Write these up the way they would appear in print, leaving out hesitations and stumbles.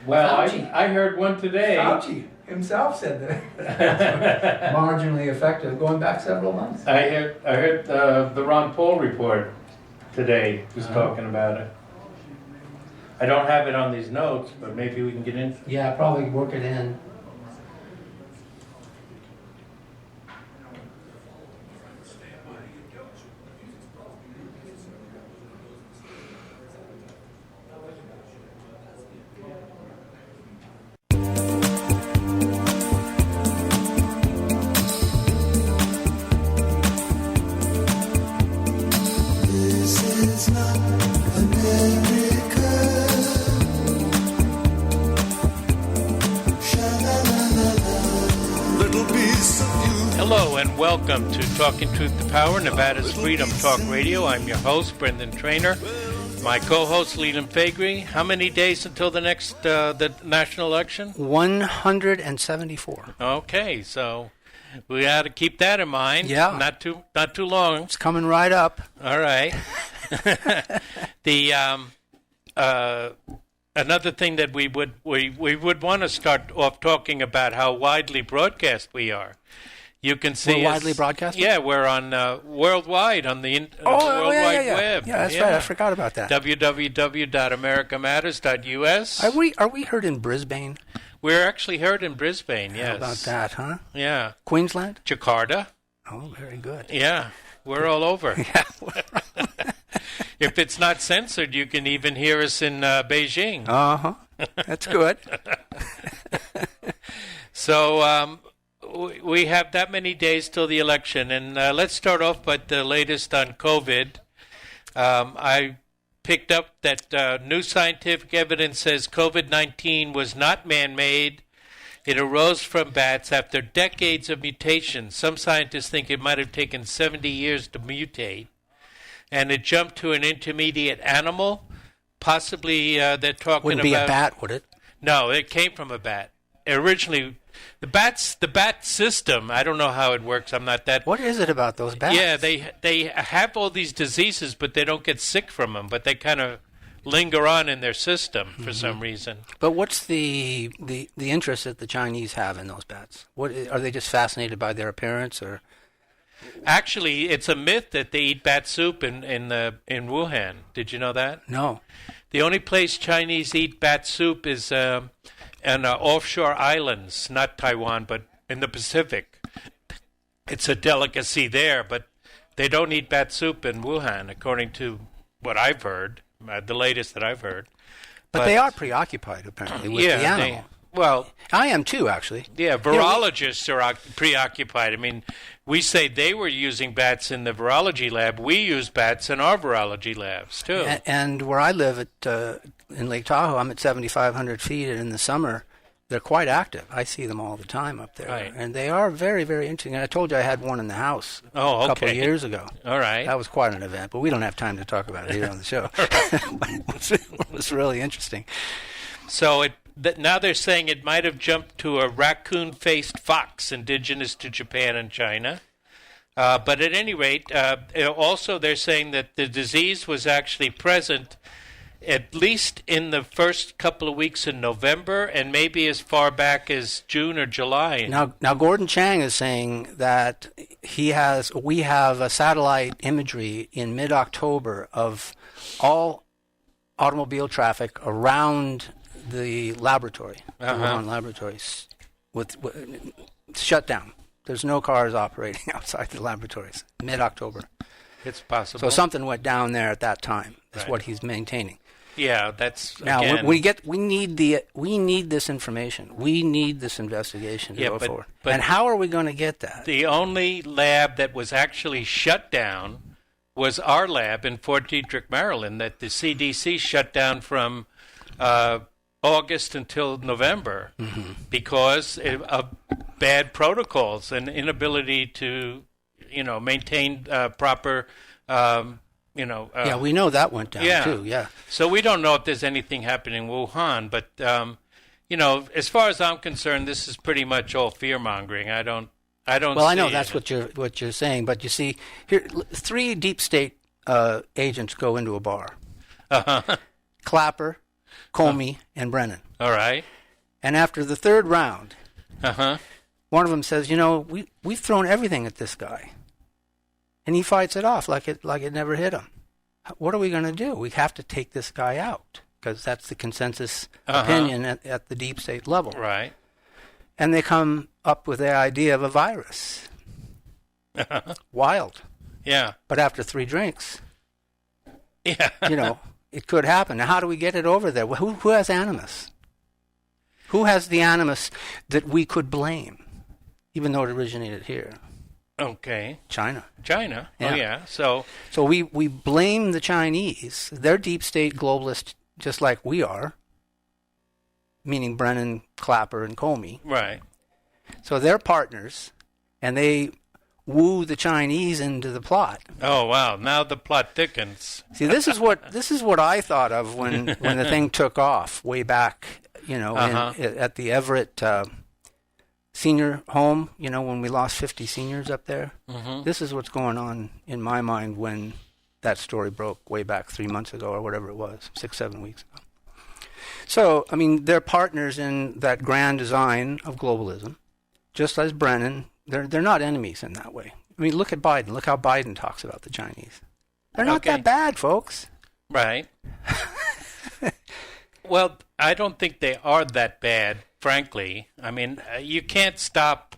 Well, Fauci. I heard one today. Fauci himself said that marginally effective, going back several months. I heard the Ron Paul report today was talking about it. I don't have it on these notes, but maybe we can get into it. Yeah, probably work it in. Hello and welcome to Talking Truth to Power, Nevada's Freedom Talk Radio. I'm your host, Brendan Trainor. My co-host, Leland Faegre. How many days until the next the national election? 174. Okay, so we got to keep that in mind. Yeah. Not too long. It's coming right up. All right. Another thing that we would want to start off talking about how widely broadcast we are. You can see we're widely broadcasted? Yeah, we're on worldwide on the World Wide Web. Yeah, that's right. I forgot about that. www.americamatters.us. Are we heard in Brisbane? We're actually heard in Brisbane, yes. How about that, huh? Yeah. Queensland? Jakarta. Oh, very good. Yeah, we're all over. Yeah. If it's not censored, you can even hear us in Beijing. Uh-huh. That's good. So we have that many days till the election, and let's start off with the latest on COVID. I picked up that new scientific evidence says COVID-19 was not man-made. It arose from bats after decades of mutation. Some scientists think it might have taken 70 years to mutate. And it jumped to an intermediate animal. Possibly they're talking Wouldn't about... be a bat, would it? No, it came from a bat. Originally, the bat system, I don't know how it works. I'm not that... What is it about those bats? Yeah, they have all these diseases, but they don't get sick from them. But they kind of linger on in their system for some reason. But what's the interest that the Chinese have in those bats? What are they just fascinated by their appearance, or... Actually, it's a myth that they eat bat soup in Wuhan. Did you know that? No. The only place Chinese eat bat soup is in offshore islands, not Taiwan, but in the Pacific. It's a delicacy there, but they don't eat bat soup in Wuhan, according to what I've heard, the latest that I've heard. But they are preoccupied, apparently, with the animal. Well, I am too, actually. Yeah, virologists are preoccupied. I mean, we say they were using bats in the virology lab. We use bats in our virology labs, too. And where I live in Lake Tahoe, I'm at 7,500 feet, and in the summer, they're quite active. I see them all the time up there. Right. And they are very, very interesting. And I told you I had one in the house a couple of years ago. All right. That was quite an event, but we don't have time to talk about it here on the show. It was really interesting. So now they're saying it might have jumped to a raccoon-faced fox indigenous to Japan and China. But at any rate, also they're saying that the disease was actually present at least in the first couple of weeks in November and maybe as far back as June or July. Now Gordon Chang is saying that we have a satellite imagery in mid-October of all automobile traffic around the laboratory, the Wuhan laboratories, with shut down. There's no cars operating outside the laboratories. Mid-October. It's possible. So something went down there at that time. That's Right. what he's maintaining. Yeah, that's Now again, we need this information. We need this investigation to go forward. But and how are we going to get that? The only lab that was actually shut down was our lab in Fort Detrick, Maryland, that the CDC shut down from August until November because of bad protocols and inability to, maintain proper, yeah, we know that went down too. Yeah. So we don't know if there's anything happening in Wuhan, but as far as I'm concerned, this is pretty much all fear mongering. I don't. Well, I know that's what you're saying, but you see, here 3 deep state agents go into a bar. Uh-huh. Clapper, Comey, and Brennan. All right. And after the third round, Uh-huh. one of them says, we've thrown everything at this guy. And he fights it off like it never hit him. What are we going to do? We have to take this guy out because that's the consensus opinion at the deep state level. Right. And they come up with the idea of a virus. Wild. Yeah. But after 3 drinks, Yeah. it could happen. Now, how do we get it over there? Who has animus? Who has the animus that we could blame, even though it originated here? Okay. China. China. Yeah. Oh, yeah. So we blame the Chinese. They're deep state globalists just like we are, meaning Brennan, Clapper, and Comey. right. So they're partners, and they woo the Chinese into the plot. Oh, wow. Now the plot thickens. See, this is what I thought of when the thing took off way back, at the Everett senior home, when we lost 50 seniors up there. Mm-hmm. This is what's going on in my mind when that story broke way back 3 months ago or whatever it was, 6-7 weeks ago. So, they're partners in that grand design of globalism, just as Brennan. They're not enemies in that way. Look at Biden. Look how Biden talks about the Chinese. They're not that bad, folks. Right. Well, I don't think they are that bad, frankly. You can't stop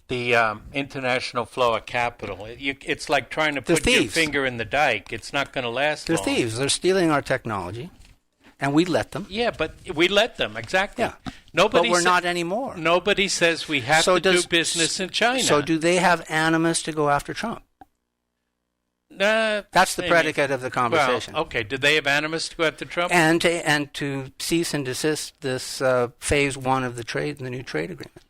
the international flow of capital. It's like trying to put your finger in the dike. It's not going to last long. They're thieves. They're stealing our technology, and we let them. Yeah, but we let them, exactly. Yeah. But we're not anymore. Nobody says we have to do business in China. So do they have animus to go after Trump? That's the predicate of the conversation. Well, okay. Did they have animus to go after Trump? And to cease and desist this phase 1 of the new trade agreement.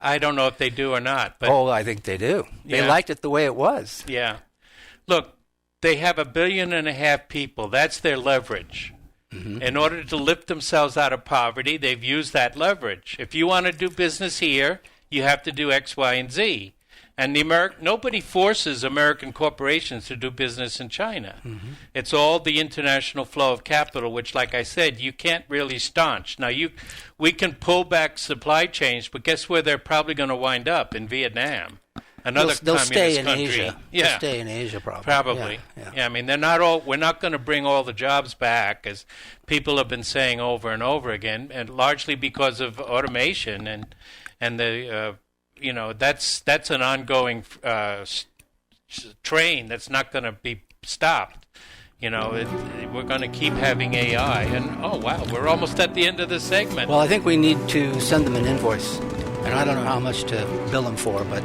I don't know if they do or not. But I think they do. They liked it the way it was. Yeah. Look, they have 1.5 billion people. That's their leverage. Mm-hmm. In order to lift themselves out of poverty, they've used that leverage. If you want to do business here, you have to do X, Y, and Z. And nobody forces American corporations to do business in China. Mm-hmm. It's all the international flow of capital, which, like I said, you can't really staunch. Now, we can pull back supply chains, but guess where they're probably going to wind up? In Vietnam, another they'll communist stay in country. Asia. Yeah, they'll stay in Asia probably. Probably. Yeah. They're not all. We're not going to bring all the jobs back, as people have been saying over and over again, and largely because of automation and the. That's an ongoing train that's not going to be stopped. We're going to keep having AI. And, oh, wow, we're almost at the end of the segment. Well, I think we need to send them an invoice. And I don't know how much to bill them for, but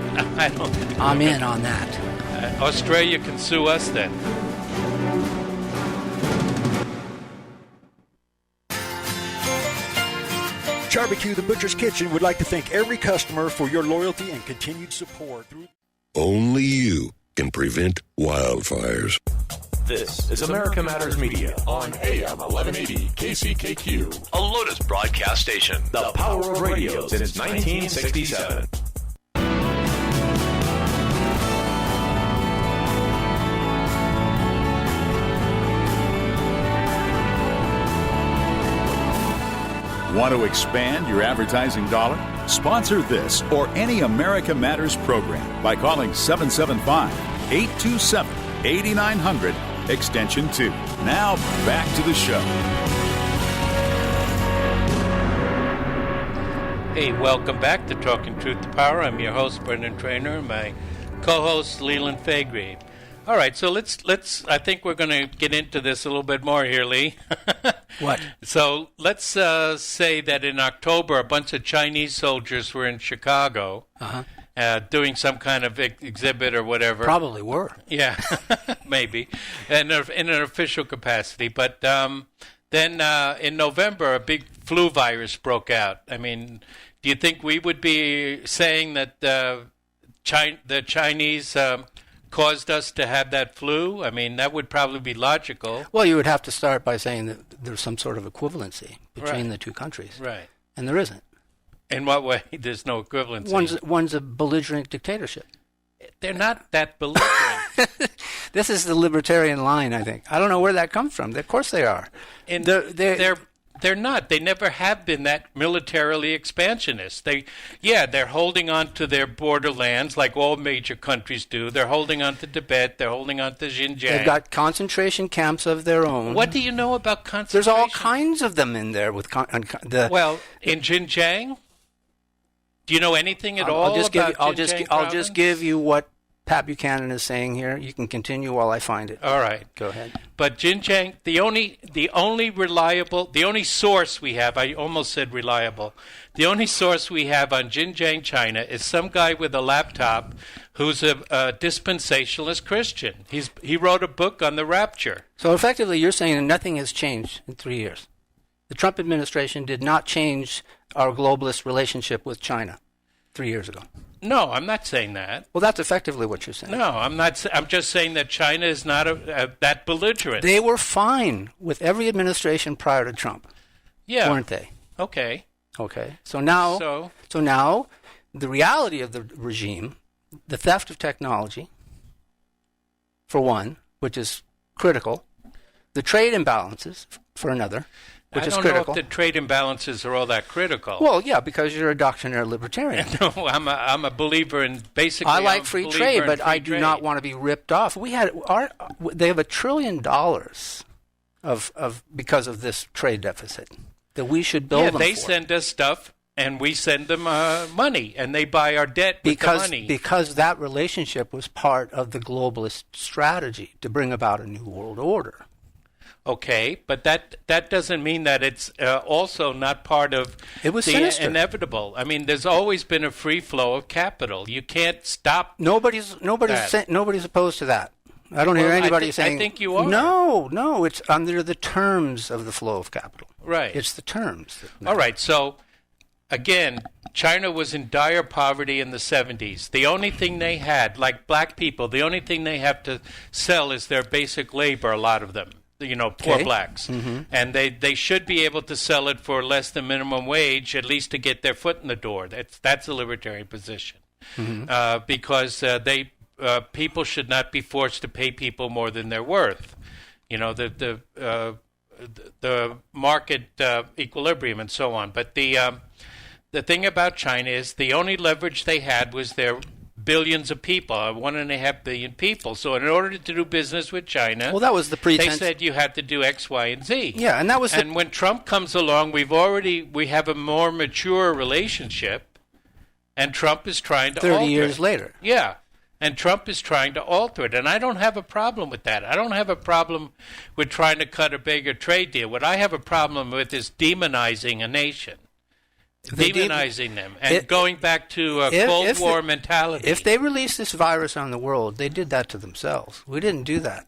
I'm in on that. Australia can sue us then. Barbecue, the Butcher's Kitchen, would like to thank every customer for your loyalty and continued support. Only you can prevent wildfires. This is America Matters Media on AM 1180 KCKQ, a Lotus broadcast station. The power of radio since 1967. Want to expand your advertising dollar? Sponsor this or any America Matters program by calling 775-827-8900, extension 2. Now, back to the show. Hey, welcome back to Talking Truth to Power. I'm your host, Brendan Trainor, and my co-host, Leland Faegre. All right, so let's. I think we're going to get into this a little bit more here, Lee. What? So let's say that in October, a bunch of Chinese soldiers were in Chicago doing some kind of exhibit or whatever. Probably were. Yeah, maybe, in an official capacity. But then in November, a big flu virus broke out. Do you think we would be saying that the Chinese caused us to have that flu? That would probably be logical. Well, you would have to start by saying that there's some sort of equivalency between the two countries. Right. And there isn't. In what way? There's no equivalency. One's a belligerent dictatorship. They're not that belligerent. This is the libertarian line, I think. I don't know where that comes from. Of course they are. And they're not. They never have been that militarily expansionist. They're holding on to their borderlands like all major countries do. They're holding on to Tibet. They're holding on to Xinjiang. They've got concentration camps of their own. What do you know about concentration? There's all kinds of them in there. Well, in Xinjiang, do you know anything at all about Xinjiang I'll just give you what Pat Buchanan is saying here. You can continue while I find it. All right. Go ahead. But Xinjiang, the only source we have, I almost said reliable, the only source we have on Xinjiang, China, is some guy with a laptop who's a dispensationalist Christian. He wrote a book on the rapture. So effectively, you're saying that nothing has changed in 3 years. The Trump administration did not change our globalist relationship with China 3 years ago. No, I'm not saying that. Well, that's effectively what you're saying. No, I'm not. I'm just saying that China is not that belligerent. They were fine with every administration prior to Trump. Yeah. Weren't they? Okay. So now the reality of the regime, the theft of technology, for one, which is critical, the trade imbalances, for another, which is critical. I don't know if the trade imbalances are all that critical. Well, yeah, because you're a doctrinaire libertarian. No, I'm a believer in basically. I like free trade, but I do not want to be ripped off. They have $1 trillion of because of this trade deficit that we should bill them for. Yeah, they send us stuff and we send them money, and they buy our debt with the money. Because that relationship was part of the globalist strategy to bring about a new world order. Okay, but that doesn't mean that it's also not part of the inevitable. I mean, there's always been a free flow of capital. You can't stop. Nobody's opposed to that. I don't hear anybody saying. I think you are. No, it's under the terms of the flow of capital. Right. It's the terms. All right. So, again, China was in dire poverty in the 70s. The only thing they had, like black people, the only thing they have to sell is their basic labor. A lot of them. Poor blacks. Mm-hmm. And they should be able to sell it for less than minimum wage, at least to get their foot in the door. That's a libertarian position. Mm-hmm. Because people should not be forced to pay people more than they're worth. The market equilibrium and so on. But the thing about China is the only leverage they had was their billions of people, 1.5 billion people. So in order to do business with China, well, that was the pretense. They said you had to do X, Y, and Z. Yeah, and that was. And when Trump comes along, we have a more mature relationship, and Trump is trying to 30 years later. Yeah, and Trump is trying to alter it, and I don't have a problem with that. I don't have a problem with trying to cut a bigger trade deal. What I have a problem with is demonizing a nation. Demonizing them and going back to a Cold War mentality. If they released this virus on the world, they did that to themselves. We didn't do that.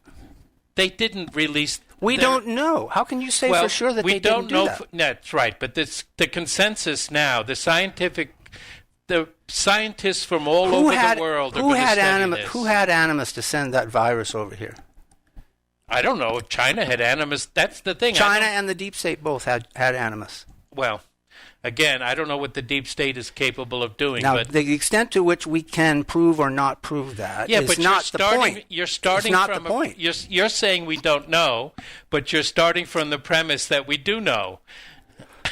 They didn't release. We don't know. How can you say for sure that they didn't do that? That's right. But the consensus now, the scientists from all over the world are going to study this. Who had animus to send that virus over here? I don't know. China had animus. That's the thing. China and the deep state both had animus. Well. Again, I don't know what the deep state is capable of doing. Now, but the extent to which we can prove or not prove that is not the point. You're starting it's not from the point. You're saying we don't know, but you're starting from the premise that we do know.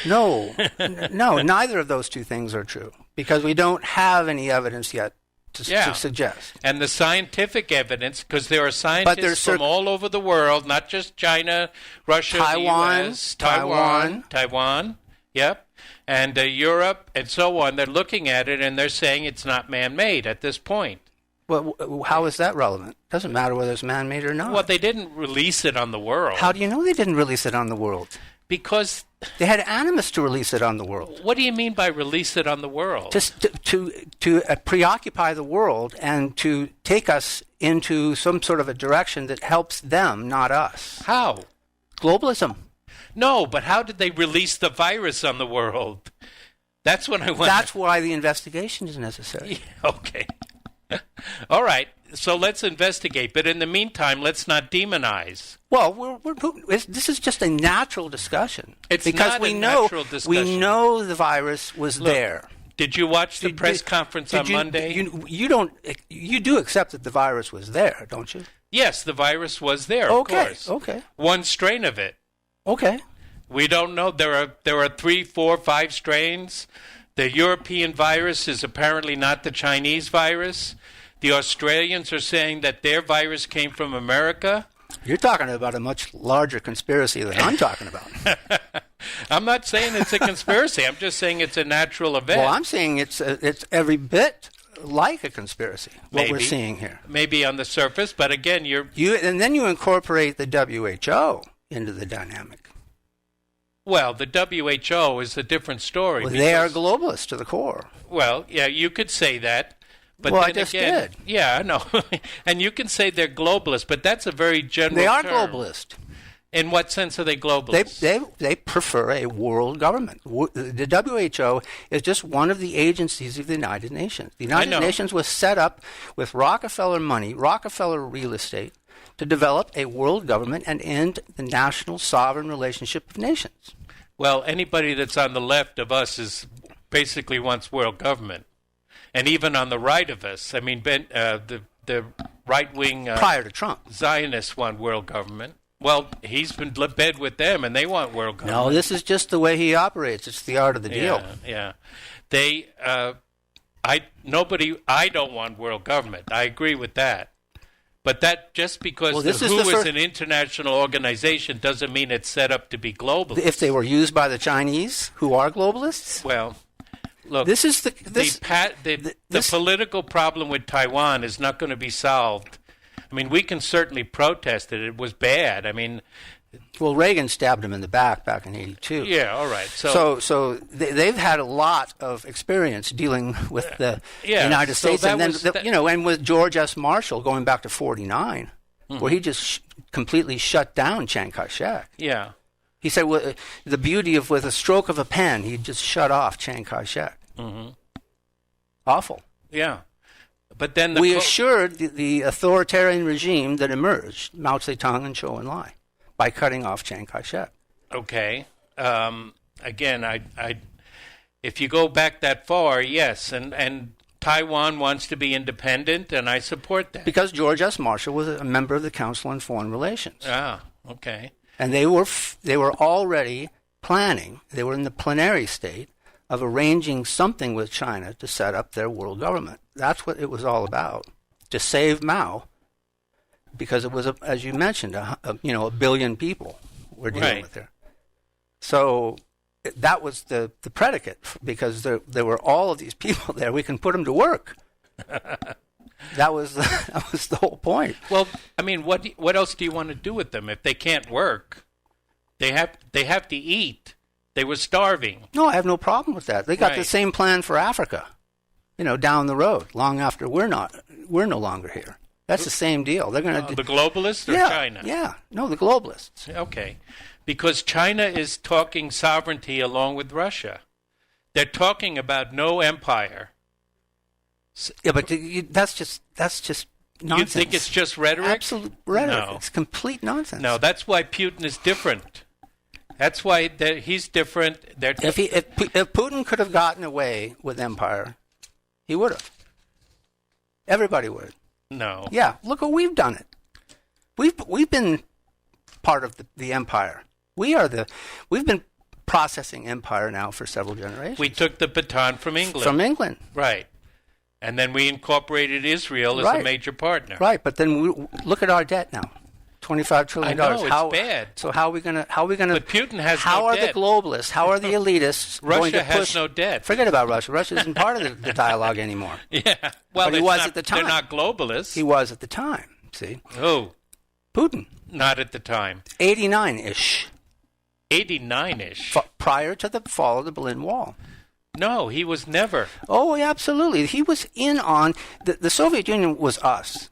No, neither of those two things are true because we don't have any evidence yet to suggest. And the scientific evidence, because there are scientists from all over the world, not just China, Russia, Taiwan, the US, Taiwan, yep. And Europe and so on, they're looking at it and they're saying it's not man-made at this point. Well, how is that relevant? It doesn't matter whether it's man-made or not. Well, they didn't release it on the world. How do you know they didn't release it on the world? Because they had animus to release it on the world. What do you mean by release it on the world? Just to preoccupy the world and to take us into some sort of a direction that helps them, not us. How? Globalism. No, but how did they release the virus on the world? That's what I want. That's why the investigation is necessary. Yeah, okay. All right. So let's investigate. But in the meantime, let's not demonize. Well, this is just a natural discussion. It's because not we a know, natural discussion. We know the virus was there. Did you watch the press conference on Monday? You do accept that the virus was there, don't you? Yes, the virus was there, of Okay, course. okay. One strain of it. Okay. We don't know. There are 3, 4, 5 strains. The European virus is apparently not the Chinese virus. The Australians are saying that their virus came from America. You're talking about a much larger conspiracy than I'm talking about. I'm not saying it's a conspiracy. I'm just saying it's a natural event. Well, I'm saying it's every bit like a conspiracy, what we're Maybe. seeing here. Maybe on the surface, but again, And then you incorporate the WHO into the dynamic. Well, the WHO is a different story. Well, they are globalists to the core. Well, yeah, you could say that. But well, then I just again, did. Yeah, I know. And you can say they're globalists, but that's a very general They are term. globalist. In what sense are they globalists? They prefer a world government. The WHO is just one of the agencies of the United Nations. The United Nations was set up with Rockefeller money, Rockefeller real estate, to develop a world government and end the national sovereign relationship of nations. Well, anybody that's on the left of us is basically wants world government. And even on the right of us, I mean, the right-wing prior to Trump, Zionists want world government. Well, he's been in bed with them, and they want world government. No, this is just the way he operates. It's the art of the deal. Yeah. I don't want world government. I agree with that. But that just because the WHO is an international organization doesn't mean it's set up to be globalist. If they were used by the Chinese, who are globalists, well, look, this is the political problem with Taiwan is not going to be solved. I mean, we can certainly protest it. It was bad. I mean, well, Reagan stabbed him in the back in '82. Yeah, all right. So they've had a lot of experience dealing with the United States, and then and with George S. Marshall going back to '49, where he just completely shut down Chiang Kai-shek. Yeah. He said, well, the beauty of with a stroke of a pen, he just shut off Chiang Kai-shek. Mm-hmm. Awful. Yeah. But then we assured the authoritarian regime that emerged, Mao Zedong and Zhou Enlai, by cutting off Chiang Kai-shek. Okay. Again, if you go back that far, yes, and Taiwan wants to be independent, and I support that. Because George S. Marshall was a member of the Council on Foreign Relations. Ah, okay. And they were already planning, they were in the plenary state of arranging something with China to set up their world government. That's what it was all about, to save Mao, because it was, as you mentioned, a billion people we're dealing with there. So that was the predicate, because there were all of these people there. We can put them to work. That was the whole point. Well, I mean, what else do you want to do with them if they can't work? They have to eat. They were starving. No, I have no problem with that. They got the same plan for Africa, down the road, long after we're no longer here. That's the same deal. They're going to the globalists or China? Yeah, no, the globalists. Okay, because China is talking sovereignty along with Russia. They're talking about no empire. Yeah, but that's just nonsense. You think it's just rhetoric? Absolute rhetoric. No. It's complete nonsense. No, that's why Putin is different. That's why he's different. If Putin could have gotten away with empire, he would have. Everybody would. No. Yeah, look what we've done it. We've been part of the empire. We've been processing empire now for several generations. We took the baton from England. From England. Right. And then we incorporated Israel as a major partner. Right, but then look at our debt now. $25 trillion. I know, it's bad. So how are we going to? But Putin has no debt. How are the globalists? How are the elitists going to push? Russia has no debt. Forget about Russia. Russia isn't part of the dialogue anymore. Yeah. Well, but he was at the time. They're not globalists. He was at the time. See? Oh. Putin. Not at the time. 89-ish. 89-ish. Prior to the fall of the Berlin Wall. No, he was never. Oh, yeah, absolutely. He was in on the Soviet Union was us.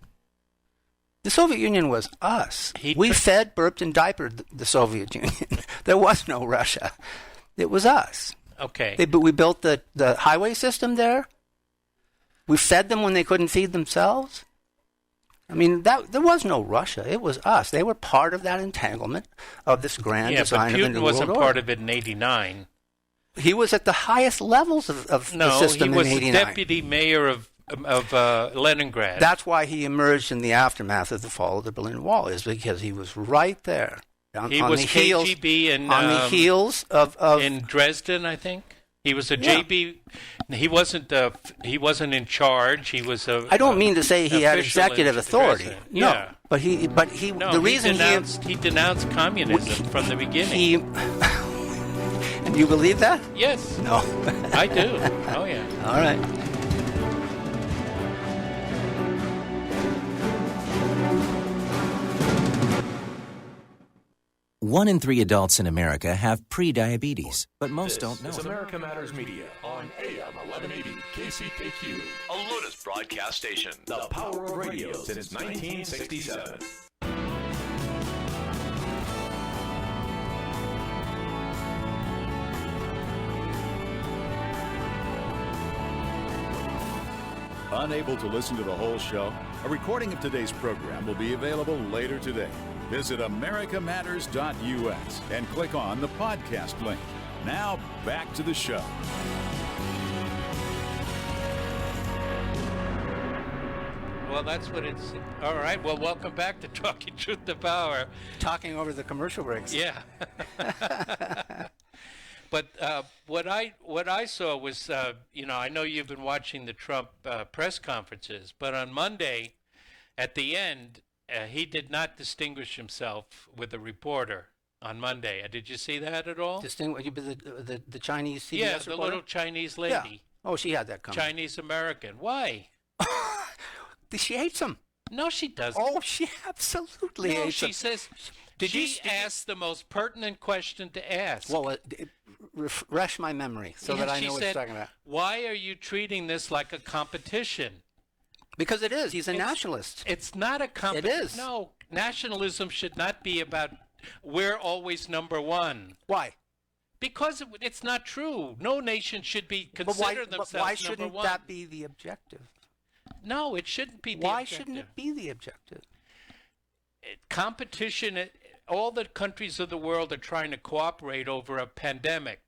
The Soviet Union was us. We fed, burped, and diapered the Soviet Union. There was no Russia. It was us. Okay. But we built the highway system there. We fed them when they couldn't feed themselves. I mean, there was no Russia. It was us. They were part of that entanglement of this grand design of the New World Order. Putin wasn't part of it in 89. He was at the highest levels of the system in 89. No, he was the deputy mayor Leningrad. That's why he emerged in the aftermath of the fall of the Berlin Wall, is because he was right there. He was KGB on the heels of in Dresden, I think. He was a JB. He wasn't in charge. He was a. I don't mean to say he had executive authority. No, yeah. but he. No, the reason he denounced communism from the beginning. And you believe that? Yes. No. I do. Oh yeah. All right. One in 3 adults in America have pre-diabetes, but most don't know. This is America Matters Media on AM 1180 KCKQ, a Lotus broadcast station. The power of radio since 1967. Unable to listen to the whole show? A recording of today's program will be available later today. Visit americamatters.us and click on the podcast link. Now, back to the show. Well, that's what it's. All right. Well, welcome back to Talking Truth to Power. Talking over the commercial breaks. Yeah. But what I saw was, I know you've been watching the Trump press conferences, but on Monday, at the end, he did not distinguish himself with a reporter on Monday. Did you see that at all? The Chinese CBS yeah, the reporter? little Chinese lady. Yeah. Oh, she had that coming. Chinese American. Why? She hates him. No, she doesn't. Oh, she absolutely hates him. She says. She asked the most pertinent question to ask. Well, refresh my memory so that I know what you're talking about. Why are you treating this like a competition? Because it is. He's a nationalist. It's not a competition. It is. No, nationalism should not be about we're always number one. Why? Because it's not true. No nation should consider themselves number one. But why shouldn't that be the objective? No, it shouldn't be the objective. Why shouldn't it be the objective? Competition, all the countries of the world are trying to cooperate over a pandemic.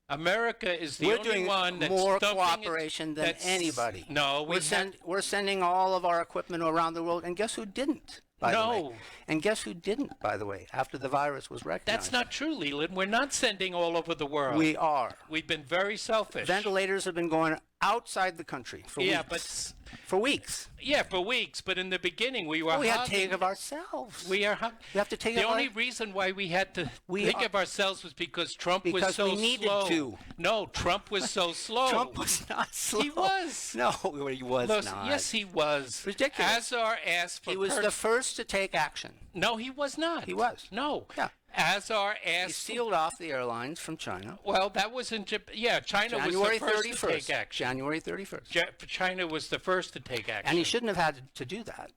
America is the only one that's more cooperation than anybody. No, we're sending all of our equipment around the world, and guess who didn't? By the way. And guess who didn't, by the way, after the virus was recognized? That's not true, Leland. We're not sending all over the world. We are. We've been very selfish. Ventilators have been going outside the country for weeks. For weeks. Yeah, for weeks. But in the beginning, we were we had to take of ourselves. We have to take. The only reason why we had to think of ourselves was because Trump was so slow. Because we needed to. No, Trump was so slow. Trump was not slow. He was. No, he was not. Yes, he was. Ridiculous. Azar asked for. He was the first to take action. No, he was not. He was. No. Yeah. Azar asked. He sealed off the airlines from China. Well, that was in Japan. Yeah, China was the first to take action. January 31st. China was the first to take action. And he shouldn't have had to do that.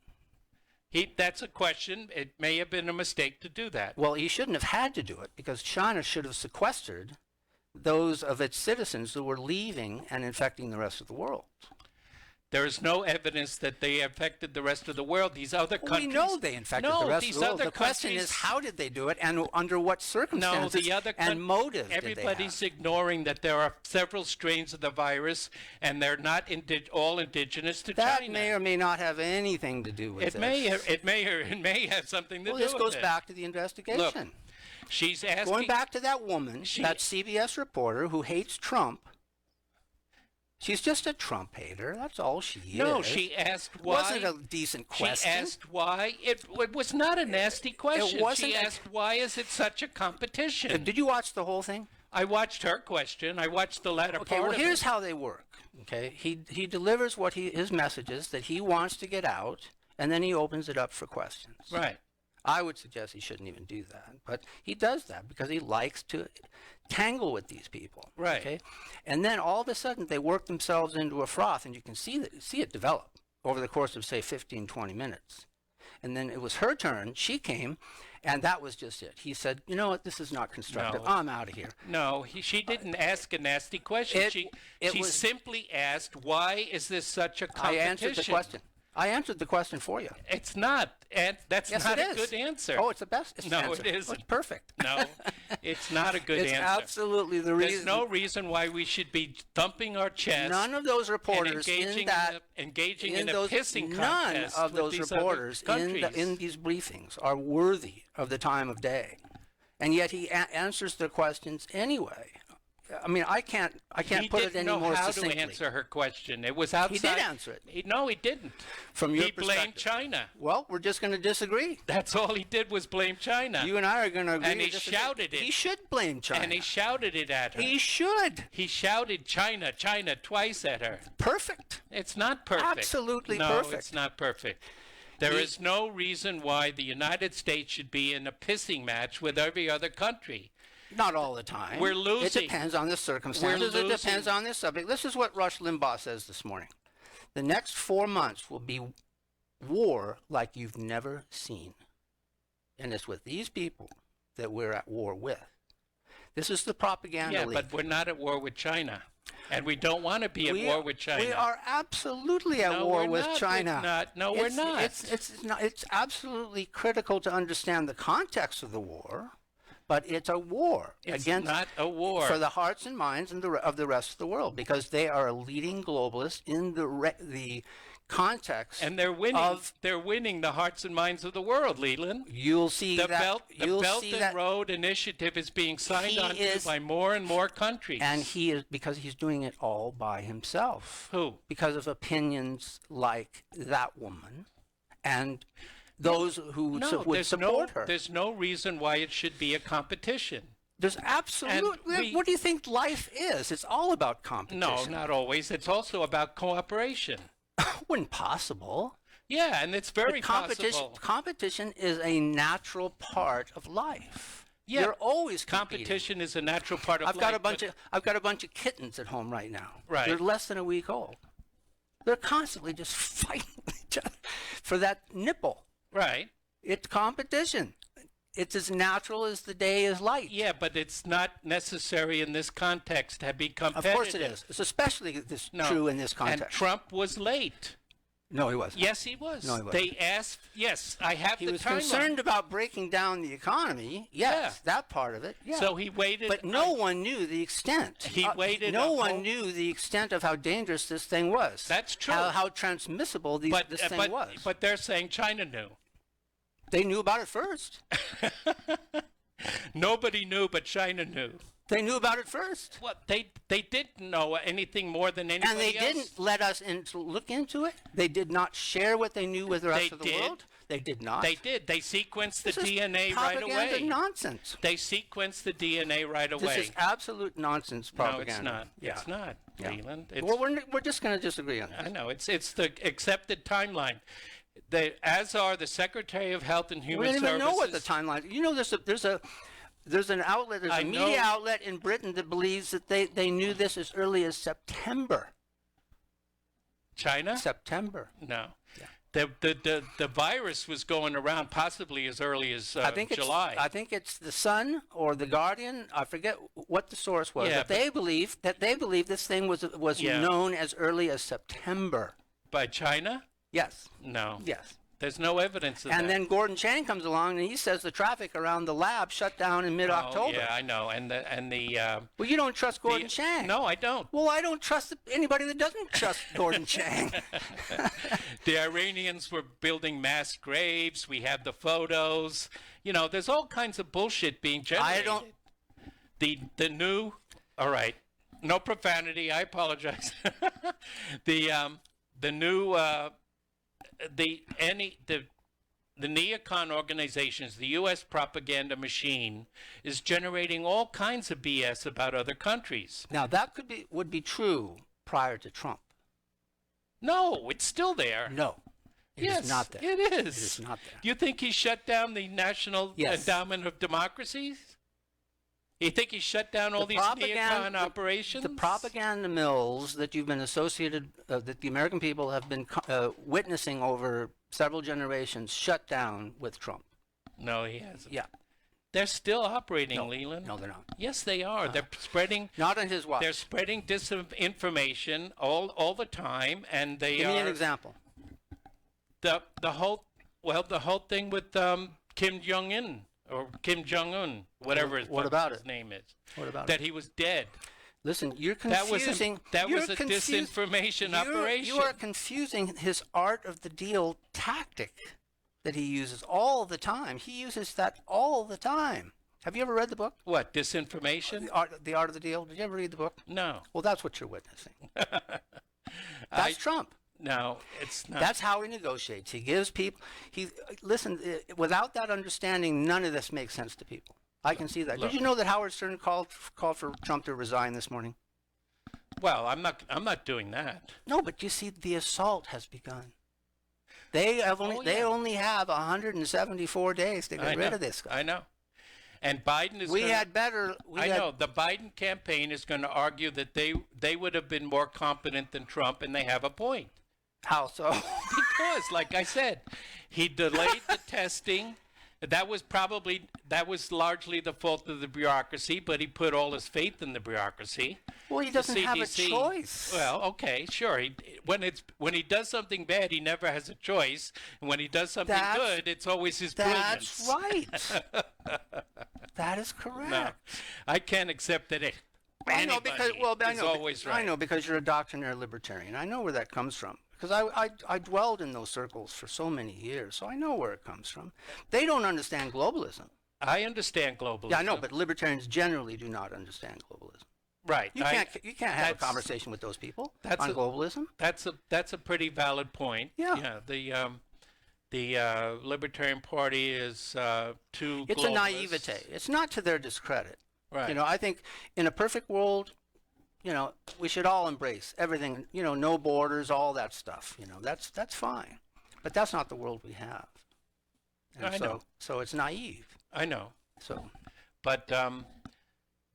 That's a question. It may have been a mistake to do that. Well, he shouldn't have had to do it because China should have sequestered those of its citizens who were leaving and infecting the rest of the world. There is no evidence that they affected the rest of the world. These other countries... We know they infected the rest of the world. The question is, how did they do it and under what circumstances and motive Everybody's ignoring that there are several strains of the virus and they're not all indigenous to China. That may or may not have anything to do with it. It may have something to do with it. Well, this goes back to the investigation. Look, she's asking... Going back to that woman, that CBS reporter who hates Trump. She's just a Trump hater. That's all she is. No, she asked why. It wasn't a decent question. She asked why. It was not a nasty question. She asked why is it such a competition? Did you watch the whole thing? I watched her question. I watched the latter part of it. Okay, well, here's how they work. Okay, he delivers his messages that he wants to get out, and then he opens it up for questions. Right. I would suggest he shouldn't even do that, but he does that because he likes to tangle with these people. Right. Okay, and then all of a sudden they work themselves into a froth, and you can see it develop over the course of say 15, 20 minutes. And then it was her turn. She came, and that was just it. He said, "You know what? This is not constructive. No. I'm out of here." No, she didn't ask a nasty question. She simply asked, "Why is this such a competition?" I answered the question. I answered the question for you. It's not. And that's Yes, not it a is. good answer. Oh, it's the best. It's No, answer. it isn't. Oh, it's perfect. No, it's not a good It's answer. absolutely the There's reason. no reason why we should be thumping our chest. None of those reporters engaging in a pissing none contest of with those these reporters other countries. in these briefings are worthy of the time of day, and yet he answers their questions anyway. I mean, I can't put it any more He didn't know how succinctly. to answer her question. It was outside. He did answer it. No, he didn't. From your he blamed perspective. China. Well, we're just going to disagree. That's all he did was blame China. You and I are going to agree. And he to disagree. shouted it. He should blame China. And he shouted it at her. He should. He shouted China, China twice at her. Perfect. It's not perfect. Absolutely no, perfect. It's not perfect. There is no reason why the United States should be in a pissing match with every other country. Not all the time. We're losing. It depends on the circumstances. We're It depends losing. on the subject. This is what Rush Limbaugh says this morning. The next 4 months will be war like you've never seen. And it's with these people that we're at war with. This is the propaganda league. But we're not at war with China. And we don't want to be at war with China. We are absolutely at war with China. We're not. It's absolutely critical to understand the context of the war, but it's a war It's against not a war. for the hearts and minds of the rest of the world, because they are a leading globalist in the context. And they're winning. They're winning the hearts and minds of the world, Leland. You'll see The that. Belt see and that, Road Initiative is being signed He on is- by more and more countries. and he is, because he's doing it all by himself. Who? Because of opinions like that woman and those who would support her. There's no reason why it should be a competition. There's absolutely. What do you think life is? It's all about competition. No, not always. It's also about cooperation. When possible. Yeah, and it's very competition. possible. Competition is a natural part of life. Yeah, You're always competing. competition is a natural part of I've life. got a bunch of kittens at home right now. Right. They're less than a week old. They're constantly just fighting each other for that nipple. Right. It's competition. It's as natural as the day is light. Yeah, but it's not necessary in this context to be competitive. Of course it is. It's especially true in this context. And Trump was late. No, he wasn't. Yes, he was. No, he wasn't. They asked. Yes, I have He the was timeline. concerned about breaking down the economy. Yes, that part of it. Yeah. So he waited. But no one knew the extent. He waited No a one whole- knew the extent of how dangerous this thing was. That's true. How transmissible this thing was. But they're saying China knew. They knew about it first. Nobody knew, but China knew. They knew about it first. Well, they didn't know anything more than anybody And they else. didn't let us look into it. They did not share what they knew with the rest of the world. They did not. They did. They sequenced the This is DNA right propaganda away. nonsense. They sequenced the DNA right away. This is absolute nonsense propaganda. No, it's not. Yeah. It's not, Yeah. Leland. It's, Well, we're just going to disagree on that. I know. It's the accepted timeline. As are the Secretary of Health and Human We don't Services. even know what the timeline. You know, there's an outlet, there's I a know. media outlet in Britain that believes that they knew this as early as September. China? September. No. Yeah. The virus was going around possibly as early as July. I think it's the Sun or the Guardian. I forget what the source was. Yeah, but they believe this thing was Yeah. known as early as September. By China? Yes. No. Yes. There's no evidence of that. And then Gordon Chang comes along and he says the traffic around the lab shut down in mid-October. Oh, yeah, I know. And the Well, you don't trust Gordon Chang. No, I don't. Well, I don't trust anybody that doesn't trust Gordon Chang. The Iranians were building mass graves. We have the photos. You know, there's all kinds of bullshit being generated. I don't. The new. All right. No profanity. I apologize. The new. The neocon organizations, the U.S. propaganda machine, is generating all kinds of BS about other countries. Now that would be true prior to Trump. No, it's still there. No, it Yes, is not there. It is. It is not there. Do you think he shut down the National Yes. Endowment of Democracies? You think he shut down all these neocon operations? The propaganda mills that you've been associated, that the American people have been witnessing over several generations, shut down with Trump. No, he hasn't. Yeah. They're still operating, Leland. No, they're not. Yes, they are. They're spreading. Not on his watch. They're spreading disinformation all the time, and they Give are. me an example. the whole thing with Kim Jong-un or Kim Jong-un, whatever his name is. What about that he was dead? Listen, you're confusing. That was a disinformation operation. You are confusing his art of the deal tactic that he uses all the time. He uses that all the time. Have you ever read the book? What, disinformation? The Art of the Deal. Did you ever read the book? No. Well, that's what you're witnessing. That's Trump. No, it's not. That's how he negotiates. He gives people. Listen. Without that understanding, none of this makes sense to people. I can see that. Did you know that Howard Stern called for Trump to resign this morning? Well, I'm not doing that. No, but you see, the assault has begun. They only have 174 days to get rid of this guy. I know. And Biden is. The Biden campaign is going to argue that they would have been more competent than Trump, and they have a point. How so? Because, like I said, he delayed the testing. That was largely the fault of the bureaucracy, but he put all his faith in the bureaucracy. Well, he doesn't have a choice. Well, okay, sure. When he does something bad, he never has a choice. And when he does something good, it's always his brilliance. That's right. That is correct. No, I can't accept that is always right. I know, because you're a doctrinaire libertarian. I know where that comes from. Because I dwelled in those circles for so many years, so I know where it comes from. They don't understand globalism. I understand globalism. Yeah, I know, but libertarians generally do not understand globalism. Right. You can't have a conversation with those people on globalism. That's a pretty valid point. Yeah. The Libertarian Party is too It's globalist. a naivete. It's not to their discredit. Right. I think in a perfect world, we should all embrace everything, no borders, all that stuff, that's fine. But that's not the world we have. And I know. So it's naive. I know. So, but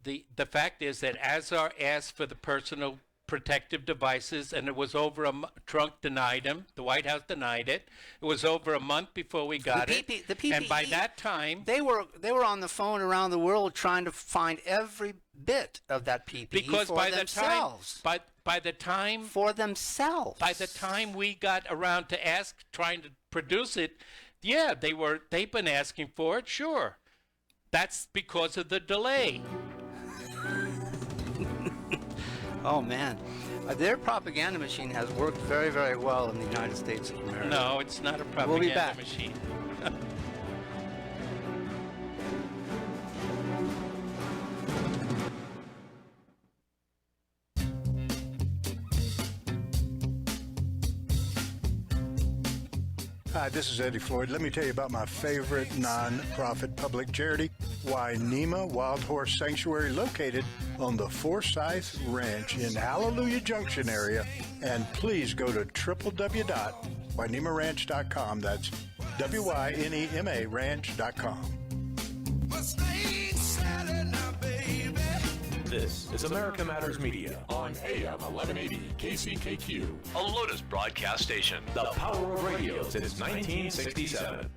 the fact is that Azar asked for the personal protective devices, and it was over Trump denied him. The White House denied it. It was over a month before we got it. The PPE, and by that time, they were on the phone around the world trying to find every bit of that PPE because for themselves. By the time for themselves. By the time we got around to trying to produce it, yeah, they've been asking for it, sure. That's because of the delay. Oh, man. Their propaganda machine has worked very, very well in the United States of America. No, it's not a propaganda we'll be back. machine. Hi, this is Eddie Floyd. Let me tell you about my favorite non-profit public charity, Wainema Wild Horse Sanctuary, located on the Forsythe Ranch in Hallelujah Junction area. And please go to www.wainemaranch.com. That's WYNEMA ranch.com. This is America Matters Media on AM 1180 KCKQ, a Lotus broadcast station. The power of radio since 1967.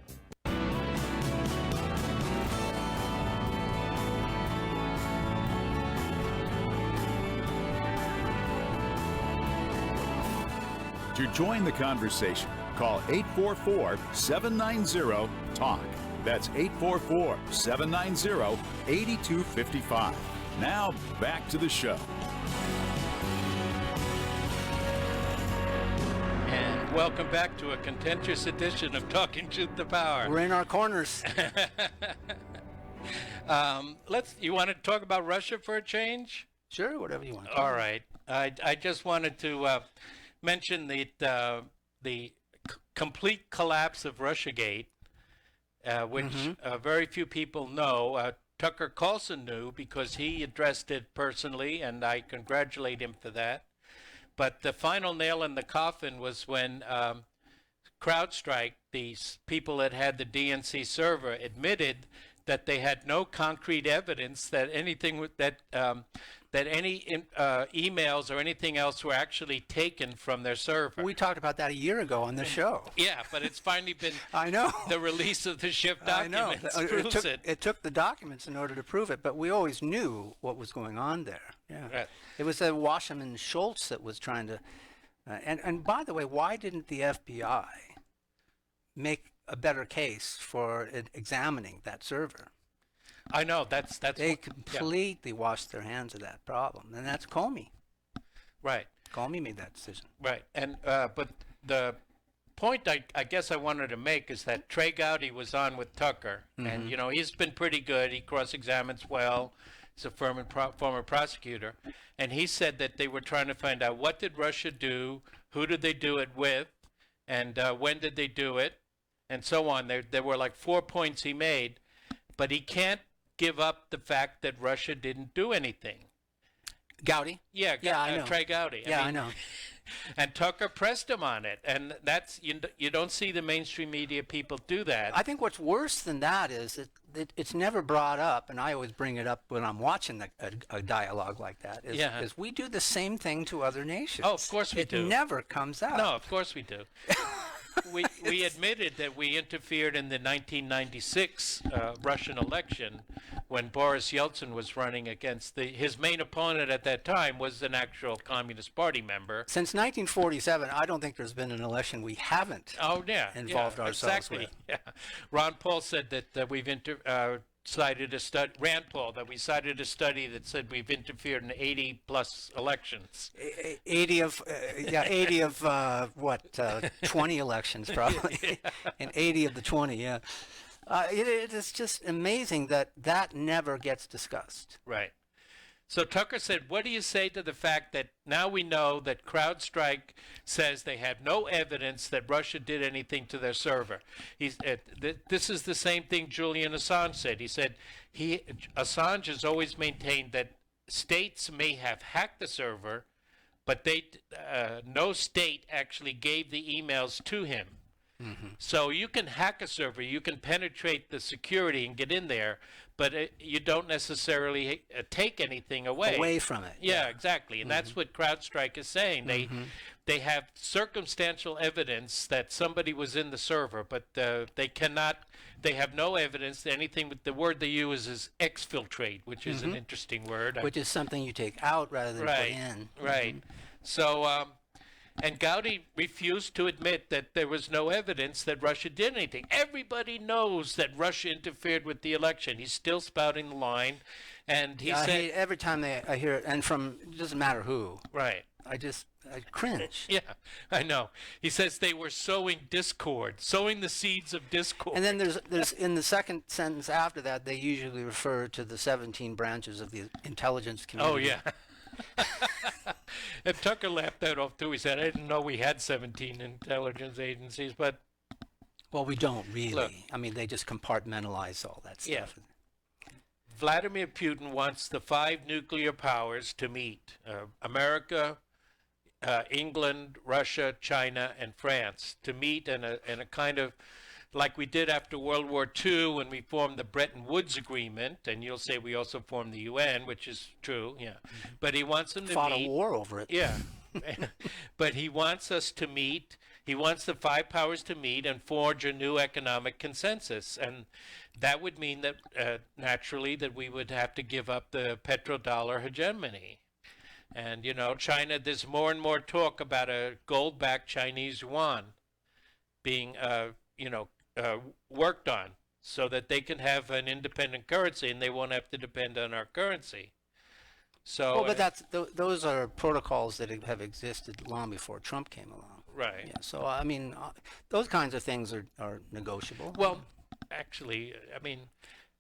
To join the conversation, call 844-790-TALK. That's 844-790-8255. Now, back to the show. And welcome back to a contentious edition of Talking Truth to Power. We're in our corners. You want to talk about Russia for a change? Sure, whatever you want. All right. I just wanted to mention the complete collapse of Russiagate, which very few people know. Tucker Carlson knew because he addressed it personally, and I congratulate him for that. But the final nail in the coffin was when CrowdStrike, these people that had the DNC server, admitted that they had no concrete evidence that anything that any emails or anything else were actually taken from their server. We talked about that a year ago on the show. Yeah, but it's finally been I know. The release of the ship documents proves it. It took the documents in order to prove it, but we always knew what was going on there. Yeah, right. It was Wasserman Schultz that was trying to. And by the way, why didn't the FBI make a better case for examining that server. I know that's They completely washed their hands of that problem, and that's Comey. Right. Comey made that decision. Right. And but the point I guess I wanted to make is that Trey Gowdy was on with Tucker, and he's been pretty good. He cross-examines well. He's a former prosecutor, and he said that they were trying to find out what did Russia do, who did they do it with, and when did they do it, and so on. There were like 4 points he made, but he can't give up the fact that Russia didn't do anything. Gowdy? Yeah, I know. Trey Gowdy. I know. And Tucker pressed him on it, and that's you don't see the mainstream media people do that. I think what's worse than that is that it's never brought up, and I always bring it up when I'm watching a dialogue like that, is we do the same thing to other nations. Oh, of course we do. It never comes out. No, of course we do. We admitted that we interfered in the 1996 Russian election when Boris Yeltsin was running against his main opponent at that time was an actual Communist Party member. Since 1947, I don't think there's been an election we haven't involved ourselves with. Yeah. Ron Paul said that we've cited a study. Rand Paul that we cited a study that said we've interfered in 80 plus elections. 80 of 20 elections probably, and 80 of the 20. Yeah, it is just amazing that never gets discussed. Right. So Tucker said, what do you say to the fact that now we know that CrowdStrike says they have no evidence that Russia did anything to their server? This is the same thing Julian Assange said. He said Assange has always maintained that states may have hacked the server, but no state actually gave the emails to him. Mm-hmm. So you can hack a server, you can penetrate the security and get in there, but you don't necessarily take anything away from it. Yeah, exactly, and that's what CrowdStrike is saying. They have circumstantial evidence that somebody was in the server, but they have no evidence that anything. The word they use is exfiltrate, which is an interesting word. Which is something you take out rather than put in. Right. So. And Gowdy refused to admit that there was no evidence that Russia did anything. Everybody knows that Russia interfered with the election. He's still spouting the line, and he said every time I hear it, and it doesn't matter who. Right. I cringe. Yeah, I know. He says they were sowing discord, sowing the seeds of discord. And then there's in the second sentence after that, they usually refer to the 17 branches of the intelligence community. Oh yeah. And Tucker laughed that off too. He said, I didn't know we had 17 intelligence agencies, but... Well, we don't really. Look, I mean, they just compartmentalize all that stuff. Yeah. Vladimir Putin wants the 5 nuclear powers to meet. America, England, Russia, China, and France to meet in a kind of... like we did after World War II when we formed the Bretton Woods Agreement, and you'll say we also formed the UN, which is true, yeah. But he wants them to fought a war over it. Yeah. But he wants us to meet, he wants the 5 powers to meet and forge a new economic consensus. And that would mean that, naturally, that we would have to give up the petrodollar hegemony. And, China, there's more and more talk about a gold-backed Chinese yuan being, worked on so that they can have an independent currency and they won't have to depend on our currency. So, but those are protocols that have existed long before Trump came along. Right. Yeah, so, I mean, those kinds of things are negotiable. Well, actually, I mean,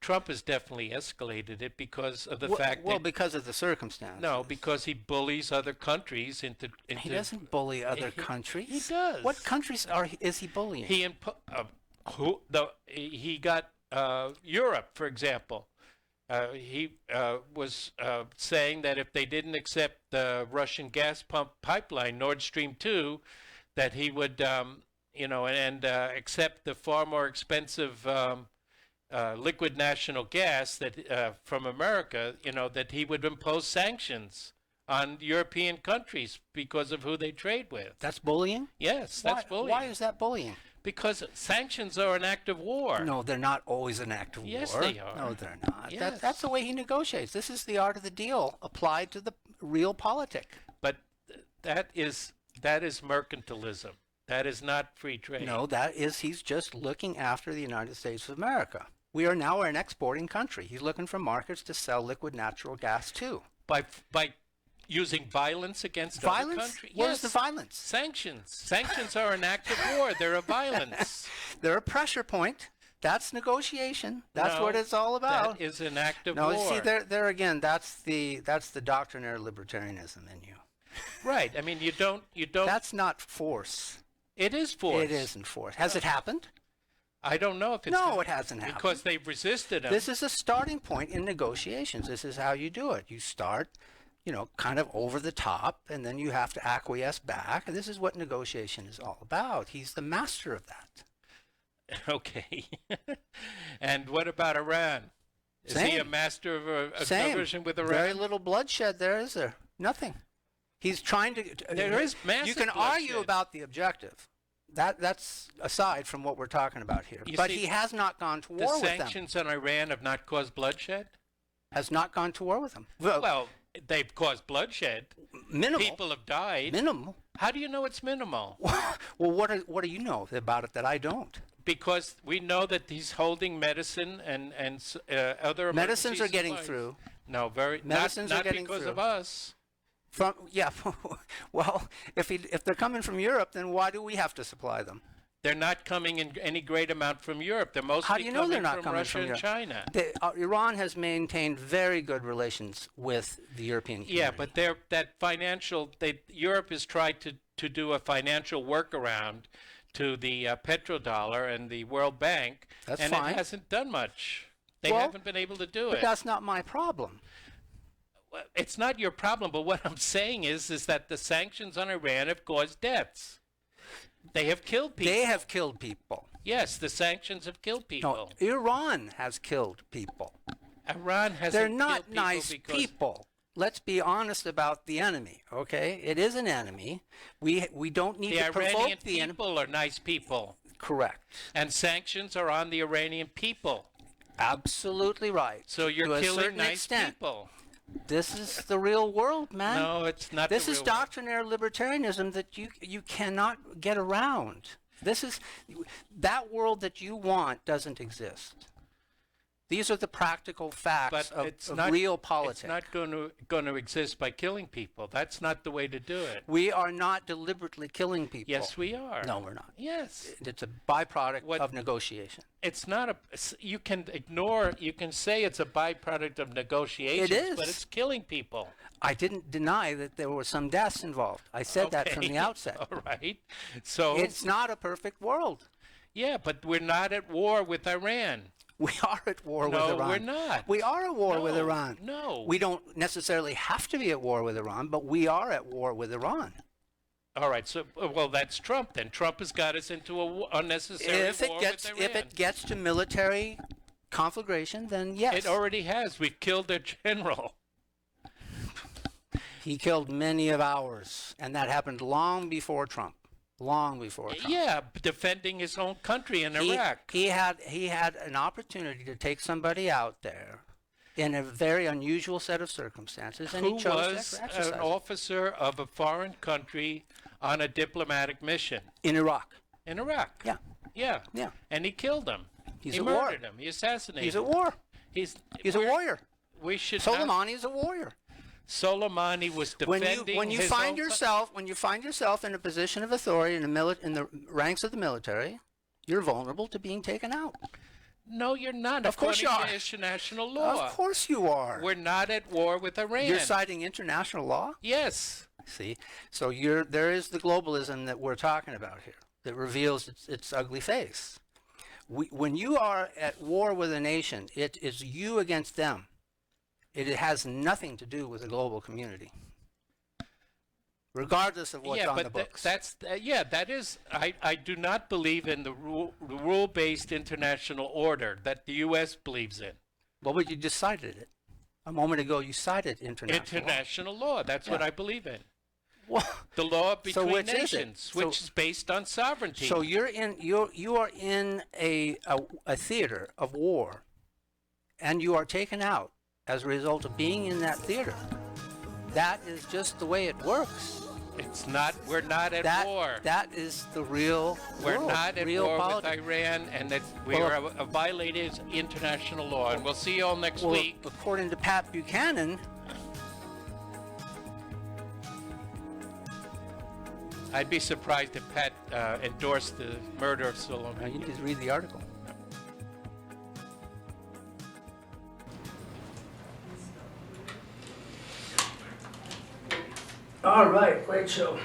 Trump has definitely escalated it because of the fact that... Well, because of the circumstances. No, because he bullies other countries into he doesn't bully other countries. He does. What countries is he bullying? He got Europe, for example. He was saying that if they didn't accept the Russian gas pump pipeline, Nord Stream 2, that he would, accept the far more expensive liquid national gas that from America, that he would impose sanctions on European countries because of who they trade with. That's bullying? Yes, that's bullying. Why is that bullying? Because sanctions are an act of war. No, they're not always an act of war. Yes, they are. No, they're not. Yes. That's the way he negotiates. This is the art of the deal applied to the real politic. But that is mercantilism. That is not free trade. No, he's just looking after the United States of America. We are now an exporting country. He's looking for markets to sell liquid natural gas to. By using violence against other countries? Where's the violence? Sanctions. Sanctions are an act of war. They're a violence. They're a pressure point. That's negotiation. That's what it's all about. That is an act of war. No, see, there again, that's the doctrinaire libertarianism in you. Right. I mean, you don't. That's not force. It is force. It isn't force. Has it happened? I don't know if it's... No, it hasn't happened. Because they've resisted them. This is a starting point in negotiations. This is how you do it. You start, kind of over the top, and then you have to acquiesce back. And this is what negotiation is all about. He's the master of that. Okay. And what about Iran? Is he a master of a negotiation with Iran? Very little bloodshed there, is there? Nothing. He's trying to... There is massive You can bloodshed. argue about the objective. That's aside from what we're talking about here. But he has not gone to war with them. The sanctions on Iran have not caused bloodshed? Has not gone to war with them. Well, they've caused bloodshed. Minimal. People have died. Minimal. How do you know it's minimal? Well, what do you know about it that I don't? Because we know that he's holding medicine and other medicines are getting supplies. through. No, medicines not are getting because through. of us. Well, if they're coming from Europe, then why do we have to supply them? They're not coming in any great amount from Europe. They're mostly How do you know they're not from coming Russia from and Europe? China. Iran has maintained very good relations with the European community. Yeah, but Europe has tried to do a financial workaround to the petrodollar and the World Bank, That's and fine. It hasn't done much. They haven't been able to do but it. That's not my problem. It's not your problem, but what I'm saying is that the sanctions on Iran have caused deaths. They have killed people. They have killed people. Yes, the sanctions have killed people. No, Iran has killed people. Iran hasn't They're killed not people nice people. Let's be honest about the enemy, okay? It is an enemy. We don't need to provoke Iranian the enemy. people are nice people. Correct. And sanctions are on the Iranian people. Absolutely right. So you're to a killing certain nice extent. people. This is the real world, man. No, it's not. This the is real world. doctrinaire libertarianism that you cannot get around. That world that you want doesn't exist. These are the practical facts of real politics. It's not going to exist by killing people. That's not the way to do it. We are not deliberately killing people. Yes, we are. No, we're not. Yes. It's a byproduct of negotiation. It's not you can say it's a byproduct of negotiations, It is. but it's killing people. I didn't deny that there were some deaths involved. I said that from the outset. All right. So it's not a perfect world. Yeah, but we're not at war with Iran. We are at war with Iran. No, we're not. We are at war with Iran. No. We don't necessarily have to be at war with Iran, but we are at war with Iran. All right. So, well, that's Trump then. Trump has got us into an unnecessary war with Iran. If it gets to military conflagration, then yes. It already has. We've killed their general. He killed many of ours, and that happened long before Trump. Long before Trump. Yeah, defending his own country in Iraq. He had an opportunity to take somebody out there in a very unusual set of circumstances, and he chose to exercise an officer of a foreign country on a diplomatic mission. In Iraq. In Iraq. Yeah. Yeah. Yeah. And he killed him. He at war. murdered him. He assassinated He's him. at war. He's a warrior. We should Soleimani's a warrior. Soleimani was defending when you his find own yourself in a position of authority in the ranks of the military, you're vulnerable to being taken out. No, you're not. Of course you are. According to international law. Of course you are. We're not at war with Iran. You're citing international law? Yes. See, so there is the globalism that we're talking about here that reveals its ugly face. When you are at war with a nation, it is you against them. It has nothing to do with the global community, regardless of what's on the books. That is. I do not believe in the rule-based international order that the U.S. believes in. Well, but you just cited it a moment ago. You cited international law. That's what I believe in. Well, the law between which nations, which is based on sovereignty. So you are in a theater of war, and you are taken out as a result of being in that theater. That is just the way it works. It's not. We're not at war. That is the real We're world, not at real war politics. with Iran, and that we are violating international law. And we'll see you all next week. According to Pat Buchanan, I'd be surprised if Pat endorsed the murder of Soleimani. you just read the article. All right, great show.